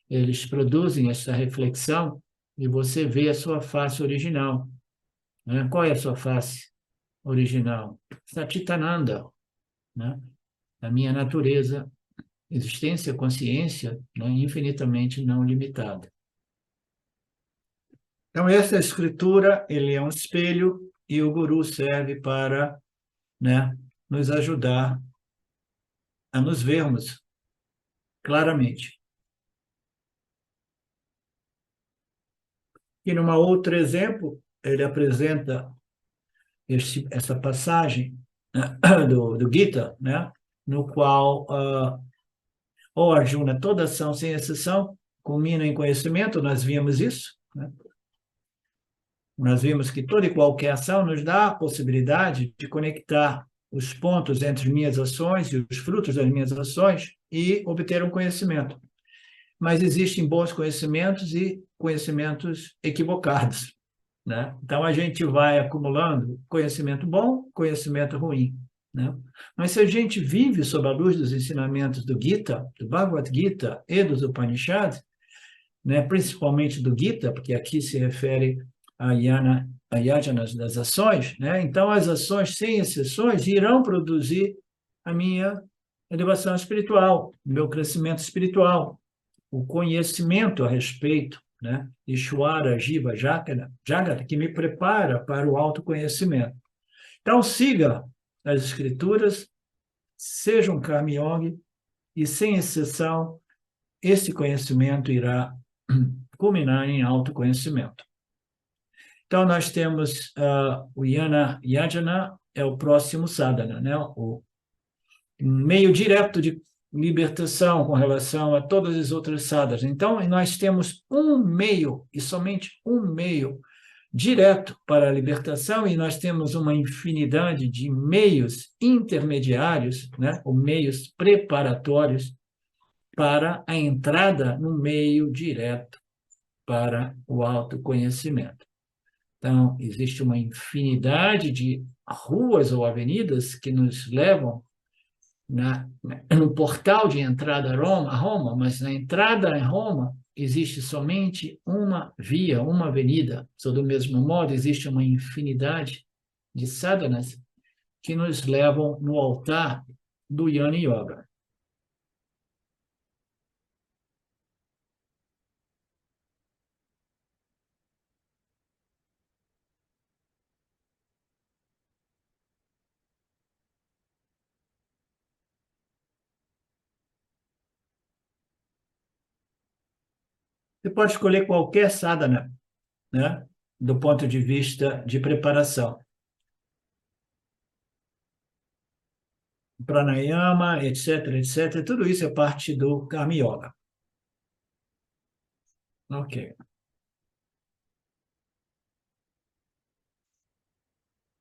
eles produzem essa reflexão e você vê a sua face original, né? Qual é a sua face original? Satchitananda, né? A minha natureza, existência, consciência, né? Infinitamente não limitada. Então, essa escritura, ele é um espelho e o guru serve para, né, nos ajudar a nos vermos claramente. E numa outro exemplo, ele apresenta essa passagem, né, do Gita, né, no qual o Arjuna, toda ação sem exceção, culmina em conhecimento, nós vimos isso, né? Nós vimos que toda e qualquer ação nos dá a possibilidade de conectar os pontos entre minhas ações e os frutos das minhas ações e obter um conhecimento. Mas existem bons conhecimentos e conhecimentos equivocados, né? Então, a gente vai acumulando conhecimento bom, conhecimento ruim, né? Mas se a gente vive sob a luz dos ensinamentos do Gita, do Bhagavad Gita e dos Upanishads, né, principalmente do Gita, porque aqui se refere a yajanas das ações, né? Então, as ações, sem exceções, irão produzir a minha elevação espiritual, o meu crescimento espiritual, o conhecimento a respeito, né? Ishwara, Jiva, Jagata, que me prepara para o autoconhecimento. Então, siga as escrituras, seja um Karma Yogi, e, sem exceção, esse conhecimento irá culminar em autoconhecimento. Então, nós temos o Yana Yajana, é o próximo sadhana, né? O meio direto de libertação com relação a todas as outras sadhanas. Então, nós temos um meio, e somente um meio, direto para a libertação, e nós temos uma infinidade de meios intermediários, né, ou meios preparatórios para a entrada no meio direto para o autoconhecimento. Então, existe uma infinidade de ruas ou avenidas que nos levam no portal de entrada a Roma, mas na entrada em Roma existe somente uma via, uma avenida. Do mesmo modo, existe uma infinidade de sadhanas que nos levam no altar do Jnana Yoga. Você pode escolher qualquer sadhana, né, do ponto de vista de preparação. Pranayama, etc., etc., tudo isso é parte do Karma Yoga. Ok.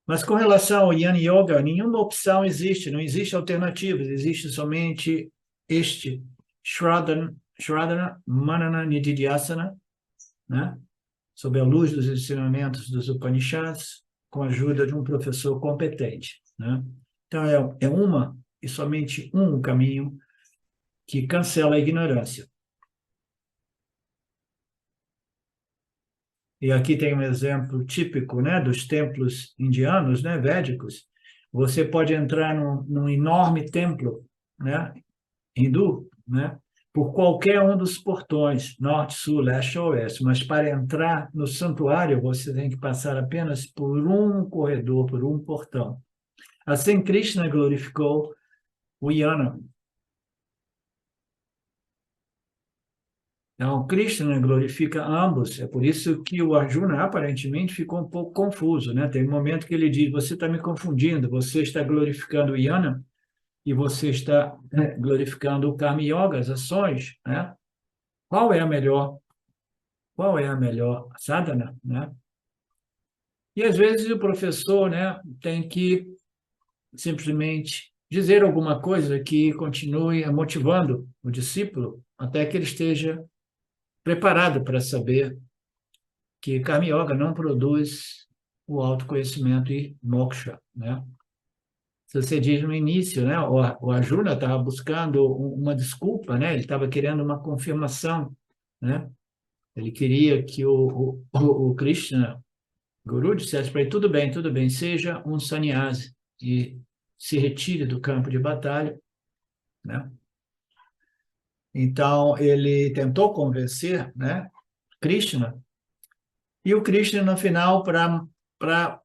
Mas com relação ao Jnana Yoga, nenhuma opção existe, não existe alternativas, existe somente este Shravana, Manana, Nididhyasana, né? Sob a luz dos ensinamentos dos Upanishads, com a ajuda de um professor competente, né? Então, é uma e somente um caminho que cancela a ignorância. E aqui tem um exemplo típico, né, dos templos indianos, né, védicos. Você pode entrar num enorme templo, né, hindu, né, por qualquer um dos portões, norte, sul, leste ou oeste, mas para entrar no santuário você tem que passar apenas por um corredor, por um portão. Assim, Krishna glorificou o Jnana. Então, Krishna glorifica ambos. É por isso que o Arjuna aparentemente ficou um pouco confuso, né? Tem um momento que ele diz: você está me confundindo, você está glorificando o Jnana e você está glorificando o Karma Yoga, as ações, né? Qual é a melhor? Qual é a melhor sadhana, né? E às vezes o professor, né, tem que simplesmente dizer alguma coisa que continue motivando o discípulo até que ele esteja preparado para saber que Karma Yoga não produz o autoconhecimento e moksha, né? Se você diz no início, né, o Arjuna estava buscando uma desculpa, né? Ele estava querendo uma confirmação, né? Ele queria que o Krishna, Guru, dissesse para ele: tudo bem, seja um sannyasi e se retire do campo de batalha, né? Então, ele tentou convencer, né, Krishna. E o Krishna, no final, para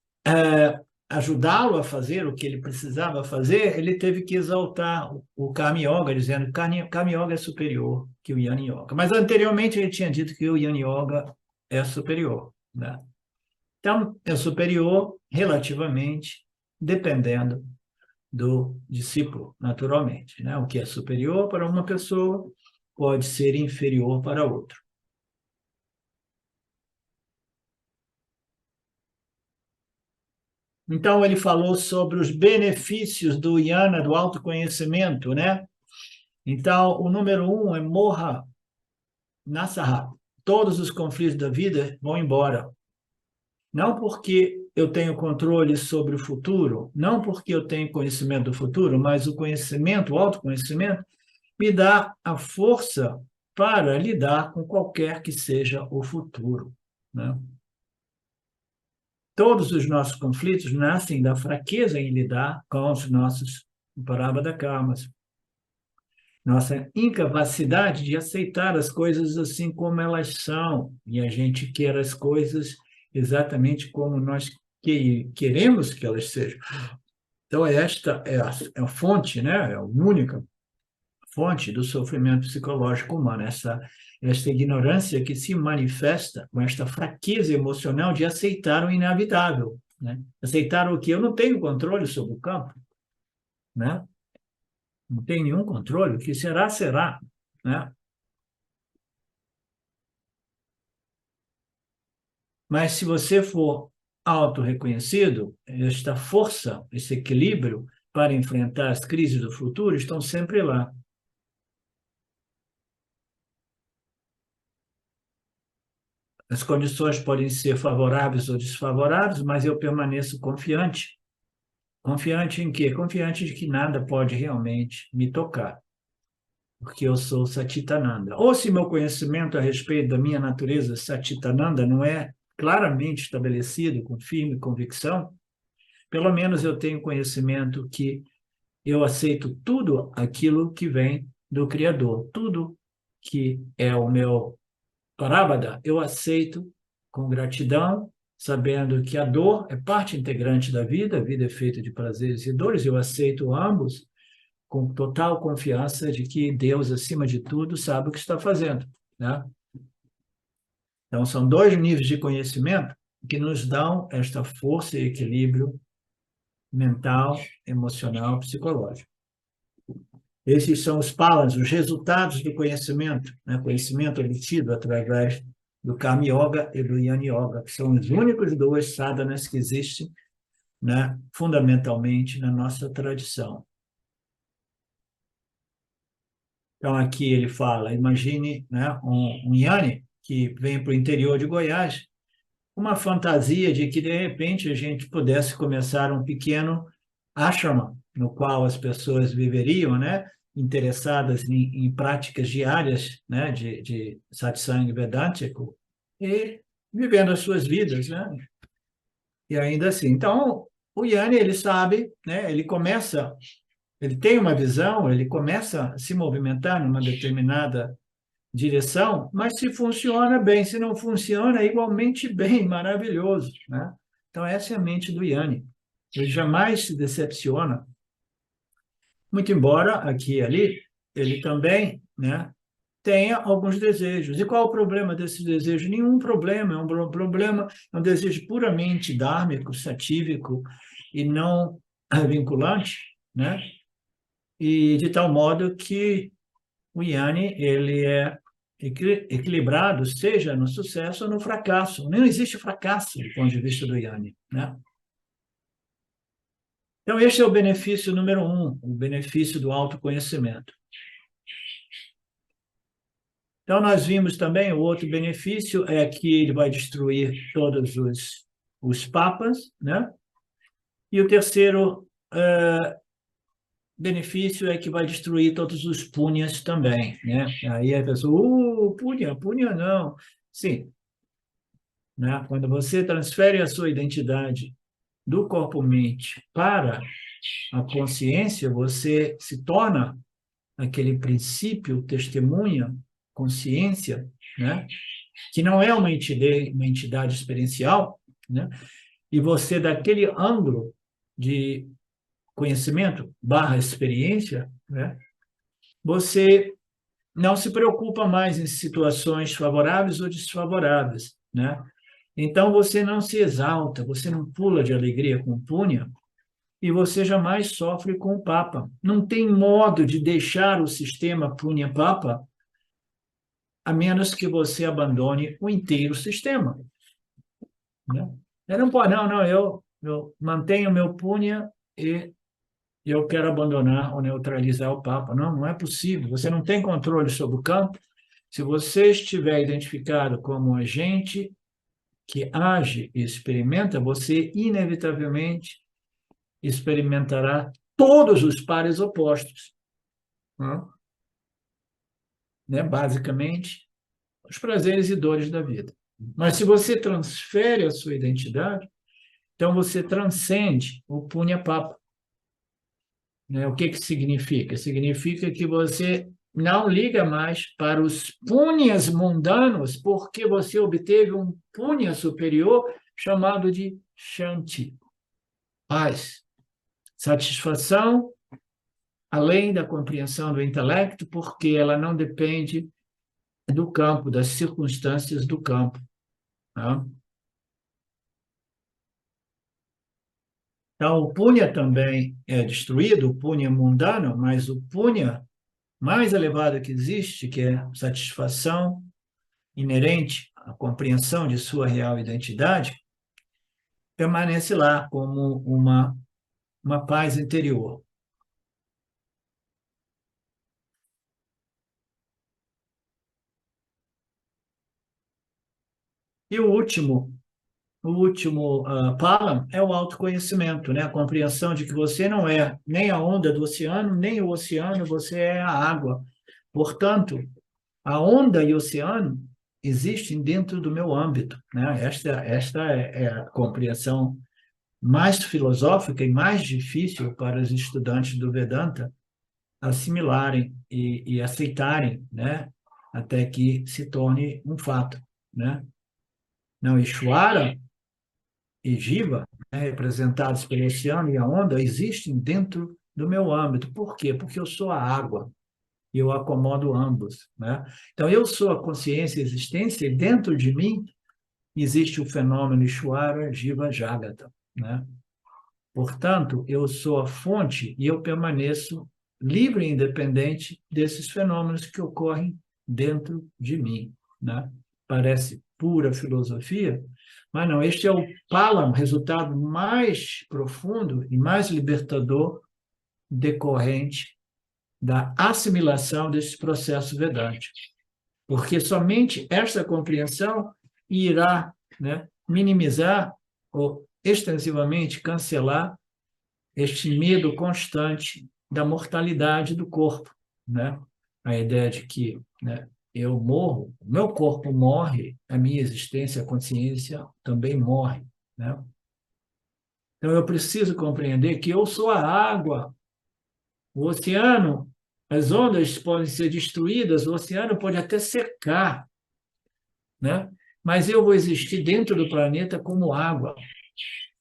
ajudá-lo a fazer o que ele precisava fazer, ele teve que exaltar o Karma Yoga, dizendo que Karma Yoga é superior que o Jnana Yoga. Mas anteriormente ele tinha dito que o Jnana Yoga é superior, né? Então, é superior relativamente, dependendo do discípulo, naturalmente, né? O que é superior para uma pessoa pode ser inferior para outra. Então, ele falou sobre os benefícios do Jnana, do autoconhecimento, né? Então, o número 1 é Moha Nasaha. Todos os conflitos da vida vão embora. Não porque eu tenho controle sobre o futuro, não porque eu tenho conhecimento do futuro, mas o conhecimento, o autoconhecimento, me dá a força para lidar com qualquer que seja o futuro, né? Todos os nossos conflitos nascem da fraqueza em lidar com os nossos Prarabdha karmas, nossa incapacidade de aceitar as coisas assim como elas são, e a gente quer as coisas exatamente como nós queremos que elas sejam. Então, esta é a fonte, né? É a única fonte do sofrimento psicológico humano, esta ignorância que se manifesta com esta fraqueza emocional de aceitar o inevitável, né? Aceitar o que eu não tenho controle sobre o campo, né? Não tenho nenhum controle, o que será, será, né? Mas se você for auto-reconhecido, esta força, esse equilíbrio para enfrentar as crises do futuro estão sempre lá. As condições podem ser favoráveis ou desfavoráveis, mas eu permaneço confiante. Confiante em quê? Confiante de que nada pode realmente me tocar, porque eu sou Satitananda. Ou se meu conhecimento a respeito da minha natureza Satitananda não é claramente estabelecido, com firme convicção, pelo menos eu tenho conhecimento que eu aceito tudo aquilo que vem do Criador. Tudo que é o meu parábada, eu aceito com gratidão, sabendo que a dor é parte integrante da vida, a vida é feita de prazeres e dores, eu aceito ambos com total confiança de que Deus, acima de tudo, sabe o que está fazendo, né? Então, são dois níveis de conhecimento que nos dão esta força e equilíbrio mental, emocional, psicológico. Esses são os palas, os resultados do conhecimento, né? Conhecimento obtido através do Karma Yoga e do Jnana Yoga, que são os únicos dois sadhanas que existem, né? Fundamentalmente na nossa tradição. Então, aqui ele fala, imagine, né, um Jnana que vem para o interior de Goiás, uma fantasia de que, de repente, a gente pudesse começar um pequeno ashrama, no qual as pessoas viveriam, né, interessadas em práticas diárias, né, de satsang vedântico, e vivendo as suas vidas, né? E ainda assim. Então, o Yanni, ele sabe, né, ele tem uma visão, ele começa a se movimentar numa determinada direção, mas se funciona bem, se não funciona, igualmente bem, maravilhoso, né? Então, essa é a mente do Yanni. Ele jamais se decepciona, muito embora aqui e ali ele também, né, tenha alguns desejos. E qual o problema desses desejos? Nenhum problema, é um problema, é um desejo puramente dármico, satívico e não vinculante, né? E de tal modo que o Yanni, ele é equilibrado, seja no sucesso ou no fracasso. Não existe fracasso do ponto de vista do Yanni, né? Então, este é o benefício número 1, o benefício do autoconhecimento. Então, nós vimos também o outro benefício é que ele vai destruir todos os papas, né? E o terceiro benefício é que vai destruir todos os punhas também, né? Aí a pessoa, punha não. Sim, né? Quando você transfere a sua identidade do corpo-mente para a consciência, você se torna aquele princípio, testemunha, consciência, né? Que não é uma entidade experiencial, né? E você, daquele ângulo de conhecimento barra experiência, né? Você não se preocupa mais em situações favoráveis ou desfavoráveis, né? Então, você não se exalta, você não pula de alegria com punha, e você jamais sofre com o Papa. Não tem modo de deixar o sistema punha-papa a menos que você abandone o inteiro sistema, né? Eu não pode, não, eu mantenho o meu punha e eu quero abandonar ou neutralizar o Papa. Não, não é possível. Você não tem controle sobre o campo. Se você estiver identificado como um agente que age e experimenta, você inevitavelmente experimentará todos os pares opostos, né? Basicamente, os prazeres e dores da vida. Mas se você transfere a sua identidade, então você transcende o punha-papa, né? O que significa? Significa que você não liga mais para os punhas mundanos, porque você obteve um punha superior chamado de Shanti, paz, satisfação, além da compreensão do intelecto, porque ela não depende do campo, das circunstâncias do campo, tá? Então, o punha também é destruído, o punha mundano, mas o punha mais elevado que existe, que é satisfação inerente a compreensão de sua real identidade, permanece lá como uma paz interior. E o último palam é o autoconhecimento, né? A compreensão de que você não é nem a onda do oceano, nem o oceano, você é a água. Portanto, a onda e o oceano existem dentro do meu âmbito, né? Esta é a compreensão mais filosófica e mais difícil para os estudantes do Vedanta assimilarem e aceitarem, né? Até que se torne um fato, né? Não, Ishvara e Jiva, né, representados pelo oceano e a onda, existem dentro do meu âmbito. Por quê? Porque eu sou a água e eu acomodo ambos, né? Então, eu sou a consciência e a existência e dentro de mim existe o fenômeno Ishvara, Jiva, Jagata, né? Portanto, eu sou a fonte e eu permaneço livre e independente desses fenômenos que ocorrem dentro de mim, né? Parece pura filosofia, mas não, este é o palam, resultado mais profundo e mais libertador decorrente da assimilação desse processo vedante. Porque somente esta compreensão irá, né, minimizar ou extensivamente cancelar este medo constante da mortalidade do corpo, né? A ideia de que, né, eu morro, o meu corpo morre, a minha existência, a consciência também morre, né? Então eu preciso compreender que eu sou a água, o oceano, as ondas podem ser destruídas, o oceano pode até secar, né? Mas eu vou existir dentro do planeta como água,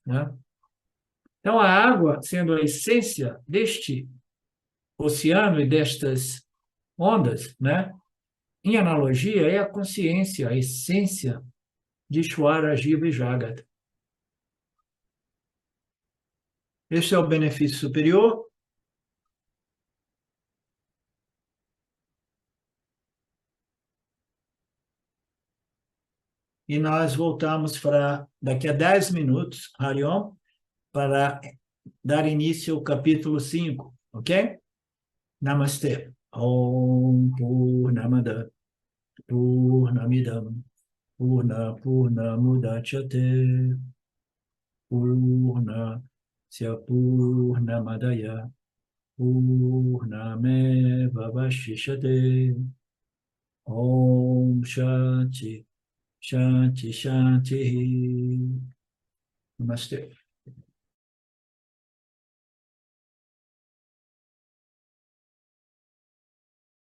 né? Então a água, sendo a essência deste oceano e destas ondas, né? Em analogia, é a consciência, a essência de Ishvara, Jiva e Jagata. Este é o benefício superior. E nós voltamos para daqui a 10 minutos, Hariom, para dar início ao capítulo 5, ok? Namastê. Om Purnamada Purnamidam Purnamudachyate Purnasya Purnamadaya Purnameva Vashishate. Om Shanti Shanti Shanti. Namastê.